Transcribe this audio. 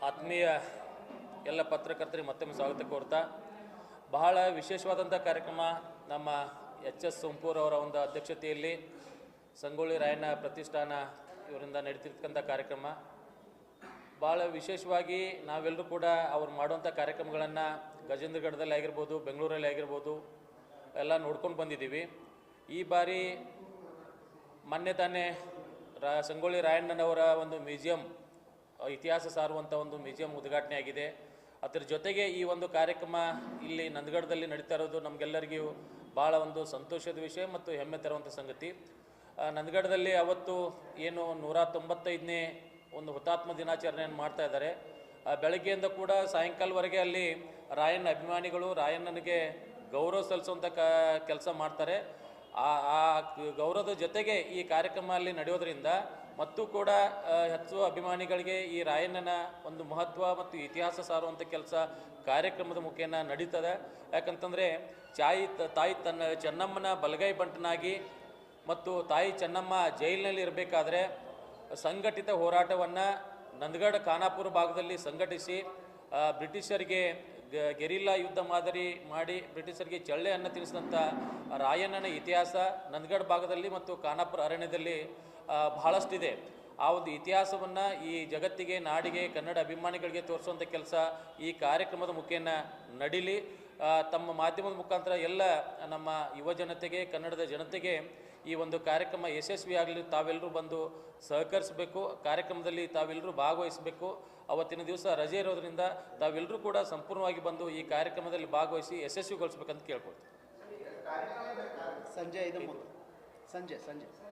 ಆತ್ಮೀಯ ಎಲ್ಲ ಪತ್ರಕರ್ತರಿಗೆ ಮತ್ತೊಮ್ಮೆ ಸ್ವಾಗತ ಕೋರ್ತಾ ಬಹಳ ವಿಶೇಷವಾದಂಥ ಕಾರ್ಯಕ್ರಮ ನಮ್ಮ ಎಚ್.ಎಸ್. ಸೋಂಪೂರ್ ಅವರ ಒಂದು ಅಧ್ಯಕ್ಷತೆಯಲ್ಲಿ ಸಂಗೊಳ್ಳಿ ರಾಯಣ್ಣ ಪ್ರತಿಷ್ಠಾನ ಇವರಿಂದ ನಡೀತಿರ್ತಕ್ಕಂಥ ಕಾರ್ಯಕ್ರಮ. ಭಾಳ ವಿಶೇಷವಾಗಿ ನಾವೆಲ್ಲರೂ ಕೂಡ ಅವ್ರು ಮಾಡುವಂಥ ಕಾರ್ಯಕ್ರಮಗಳನ್ನು ಗಜೇಂದ್ರಗಢದಲ್ಲಿ ಆಗಿರ್ಬೋದು, ಬೆಂಗಳೂರಲ್ಲಿ ಆಗಿರ್ಬೋದು ಎಲ್ಲ ನೋಡ್ಕೊಂಡು ಬಂದಿದ್ದೀವಿ. ಈ ಬಾರಿ ಮೊನ್ನೆ ತಾನೇ ಸಂಗೊಳ್ಳಿ ರಾಯಣ್ಣನವರ ಒಂದು ಮ್ಯೂಸಿಯಂ, ಇತಿಹಾಸ ಸಾರುವಂಥ ಒಂದು ಮ್ಯೂಸಿಯಂ ಉದ್ಘಾಟನೆ ಆಗಿದೆ. ಅದರ ಜೊತೆಗೆ ಈ ಒಂದು ಕಾರ್ಯಕ್ರಮ ಇಲ್ಲಿ ನಂದಗಡದಲ್ಲಿ ನಡೀತಾ ಇರೋದು ನಮಗೆಲ್ಲರಿಗೂ ಭಾಳ ಒಂದು ಸಂತೋಷದ ವಿಷಯ ಮತ್ತು ಹೆಮ್ಮೆ ತರುವಂಥ ಸಂಗತಿ. ನಂದಗಡದಲ್ಲಿ ಅವತ್ತು ಏನು 195ನೇ ಒಂದು ಹುತಾತ್ಮ ದಿನಾಚರಣೆಯನ್ನು ಮಾಡ್ತಾ ಇದ್ದಾರೆ. ಬೆಳಗ್ಗೆಯಿಂದ ಕೂಡ ಸಾಯಂಕಾಲವರೆಗೆ ಅಲ್ಲಿ ರಾಯಣ್ಣ ಅಭಿಮಾನಿಗಳು ರಾಯಣ್ಣನಿಗೆ ಗೌರವ ಸಲ್ಲಿಸುವಂಥ ಕೆಲಸ ಮಾಡ್ತಾರೆ. ಆ ಗೌರವದ ಜೊತೆಗೆ ಈ ಕಾರ್ಯಕ್ರಮ ಅಲ್ಲಿ ನಡೆಯೋದ್ರಿಂದ ಮತ್ತು ಕೂಡ ಹೆಚ್ಚು ಅಭಿಮಾನಿಗಳಿಗೆ ಈ ರಾಯಣ್ಣನ ಒಂದು ಮಹತ್ವ ಮತ್ತು ಇತಿಹಾಸ ಸಾರುವಂಥ ಕೆಲಸ ಕಾರ್ಯಕ್ರಮದ ಮುಖೇನ ನಡೀತದೆ. ಯಾಕಂತಂದರೆ ತಾಯಿ ತನ್ನ ಚೆನ್ನಮ್ಮನ ಬಲಗೈ ಬಂಟನಾಗಿ ಮತ್ತು ತಾಯಿ ಚೆನ್ನಮ್ಮ ಜೈಲಿನಲ್ಲಿ ಇರಬೇಕಾದ್ರೆ ಸಂಘಟಿತ ಹೋರಾಟವನ್ನು ನಂದಗಡ ಖಾನಾಪುರ ಭಾಗದಲ್ಲಿ ಸಂಘಟಿಸಿ ಬ್ರಿಟಿಷರಿಗೆ ಗೆರಿಲ್ಲಾ ಯುದ್ಧ ಮಾದರಿ ಮಾಡಿ ಬ್ರಿಟಿಷರಿಗೆ ಚಳ್ಳೆಯನ್ನು ತಿನ್ನಿಸಿದಂಥ ರಾಯಣ್ಣನ ಇತಿಹಾಸ ನಂದಗಡ ಭಾಗದಲ್ಲಿ ಮತ್ತು ಖಾನಾಪುರ ಅರಣ್ಯದಲ್ಲಿ ಬಹಳಷ್ಟಿದೆ. ಆ ಒಂದು ಇತಿಹಾಸವನ್ನು ಈ ಜಗತ್ತಿಗೆ, ನಾಡಿಗೆ, ಕನ್ನಡ ಅಭಿಮಾನಿಗಳಿಗೆ ತೋರಿಸುವಂಥ ಕೆಲಸ ಈ ಕಾರ್ಯಕ್ರಮದ ಮುಖೇನ ನಡೀಲಿ. ತಮ್ಮ ಮಾಧ್ಯಮದ ಮುಖಾಂತರ ಎಲ್ಲ ನಮ್ಮ ಯುವ ಜನತೆಗೆ, ಕನ್ನಡದ ಜನತೆಗೆ ಈ ಒಂದು ಕಾರ್ಯಕ್ರಮ ಯಶಸ್ವಿಯಾಗಲಿ ತಾವೆಲ್ಲರೂ ಬಂದು ಸಹಕರಿಸಬೇಕು. ಕಾರ್ಯಕ್ರಮದಲ್ಲಿ ತಾವೆಲ್ಲರೂ ಭಾಗವಹಿಸಬೇಕು. ಅವತ್ತಿನ ದಿವಸ ರಜೆ ಇರೋದ್ರಿಂದ ತಾವೆಲ್ಲರೂ ಕೂಡ ಸಂಪೂರ್ಣವಾಗಿ ಬಂದು ಈ ಕಾರ್ಯಕ್ರಮದಲ್ಲಿ ಭಾಗವಹಿಸಿ ಯಶಸ್ವಿಗೊಳಿಸ್ಬೇಕಂತ ಕೇಳ್ಕೊಳ್ತೀವಿ. ಸಂಜೆ